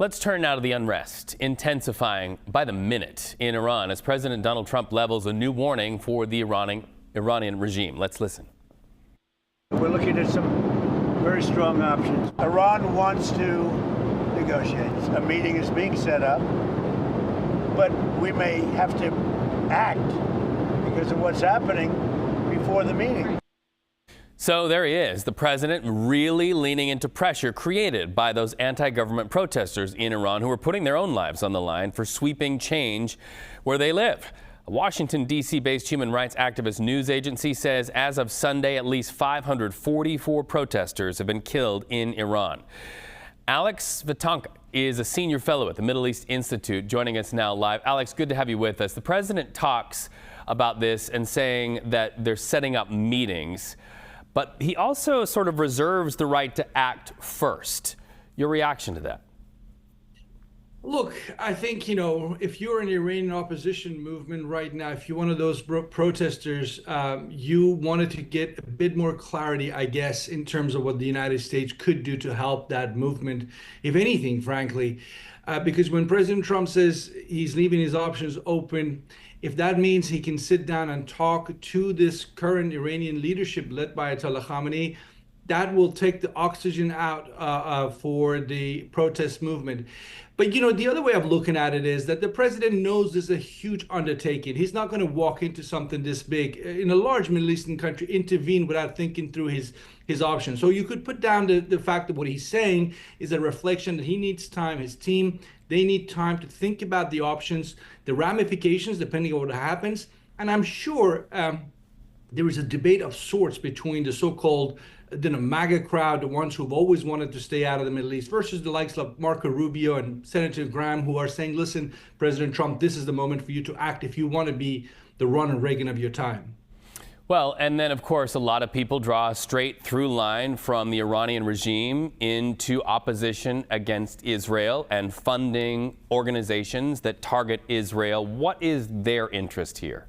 Let's turn now to the unrest intensifying by the minute in Iran as President Donald Trump levels a new warning for the Iranian regime. Let's listen. We're looking at some very strong options. Iran wants to negotiate. A meeting is being set up, but we may have to act because of what's happening before the meeting. So there he is, the president really leaning into pressure created by those anti-government protesters in Iran who are putting their own lives on the line for sweeping change where they live. A Washington, D.C. based human rights activist news agency says as of Sunday, at least 544 protesters have been killed in Iran. Alex Vatanka is a senior fellow at the Middle East Institute, joining us now live. Alex, good to have you with us. The president talks about this and saying that they're setting up meetings, but he also sort of reserves the right to act first. Your reaction to that? Look, I think, if you're an Iranian opposition movement right now, if you're one of those protesters, you wanted to get a bit more clarity, I guess, in terms of what the United States could do to help that movement, if anything, frankly. Because when President Trump says he's leaving his options open, if that means he can sit down and talk to this current Iranian leadership led by Ayatollah Khamenei, that will take the oxygen out for the protest movement. But, the other way of looking at it is that the president knows this is a huge undertaking. He's not going to walk into something this big in a large Middle Eastern country, intervene without thinking through his options. So you could put down the fact that what he's saying is a reflection that he needs time, his team, they need time to think about the options, the ramifications, depending on what happens. And I'm sure there is a debate of sorts between the so-called MAGA crowd, the ones who've always wanted to stay out of the Middle East, versus the likes of Marco Rubio and Senator Graham, who are saying, listen, President Trump, this is the moment for you to act if you want to be the Ronald Reagan of your time. Well, and then, of course, a lot of people draw a straight through line from the Iranian regime into opposition against Israel and funding organizations that target Israel. What is their interest here?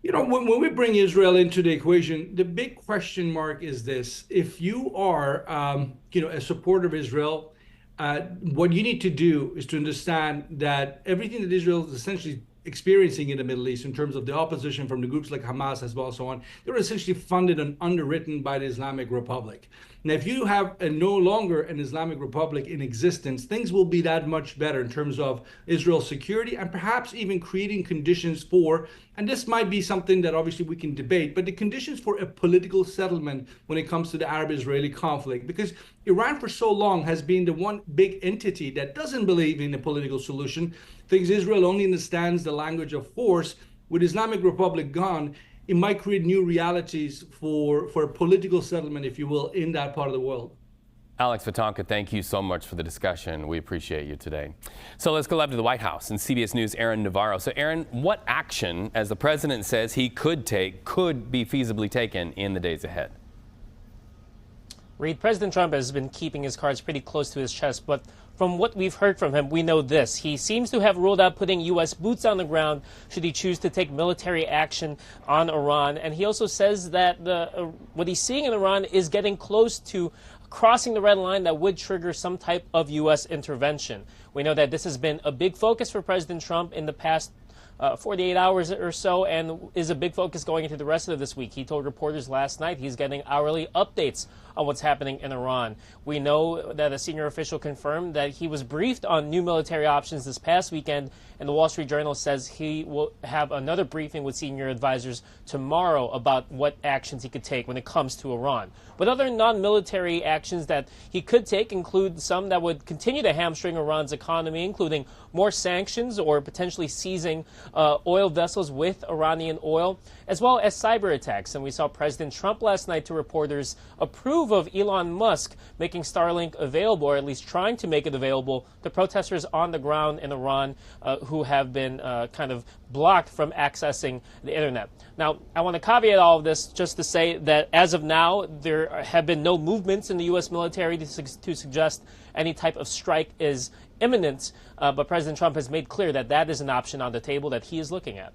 When we bring Israel into the equation, the big question mark is this. If you are, a supporter of Israel, what you need to do is to understand that everything that Israel is essentially experiencing in the Middle East in terms of the opposition from the groups like Hamas as well, and so on, they're essentially funded and underwritten by the Islamic Republic. Now, if you have no longer an Islamic Republic in existence, things will be that much better in terms of Israel's security and perhaps even creating conditions for, and this might be something that obviously we can debate, but the conditions for a political settlement when it comes to the Arab-Israeli conflict. Because Iran for so long has been the one big entity that doesn't believe in a political solution, thinks Israel only understands the language of force. With Islamic Republic gone, it might create new realities for a political settlement, if you will, in that part of the world. Alex Vatanka, thank you so much for the discussion. We appreciate you today. So let's go live to the White House and CBS News' Aaron Navarro. So Aaron, what action, as the president says he could take, could be feasibly taken in the days ahead? Reid, President Trump has been keeping his cards pretty close to his chest, but from what we've heard from him, we know this. He seems to have ruled out putting U.S. boots on the ground should he choose to take military action on Iran. And he also says that what he's seeing in Iran is getting close to crossing the red line that would trigger some type of U.S. intervention. We know that this has been a big focus for President Trump in the past 48 hours or so, and is a big focus going into the rest of this week. He told reporters last night he's getting hourly updates on what's happening in Iran. We know that a senior official confirmed that he was briefed on new military options this past weekend, and the Wall Street Journal says he will have another briefing with senior advisors tomorrow about what actions he could take when it comes to Iran. But other non-military actions that he could take include some that would continue to hamstring Iran's economy, including more sanctions or potentially seizing oil vessels with Iranian oil, as well as cyber attacks. And we saw President Trump last night to reporters approve of Elon Musk making Starlink available, or at least trying to make it available to protesters on the ground in Iran who have been kind of blocked from accessing the internet. Now, I want to caveat all of this just to say that as of now, there have been no movements in the U.S. military to suggest any type of strike is imminent, but President Trump has made clear that that is an option on the table that he is looking at.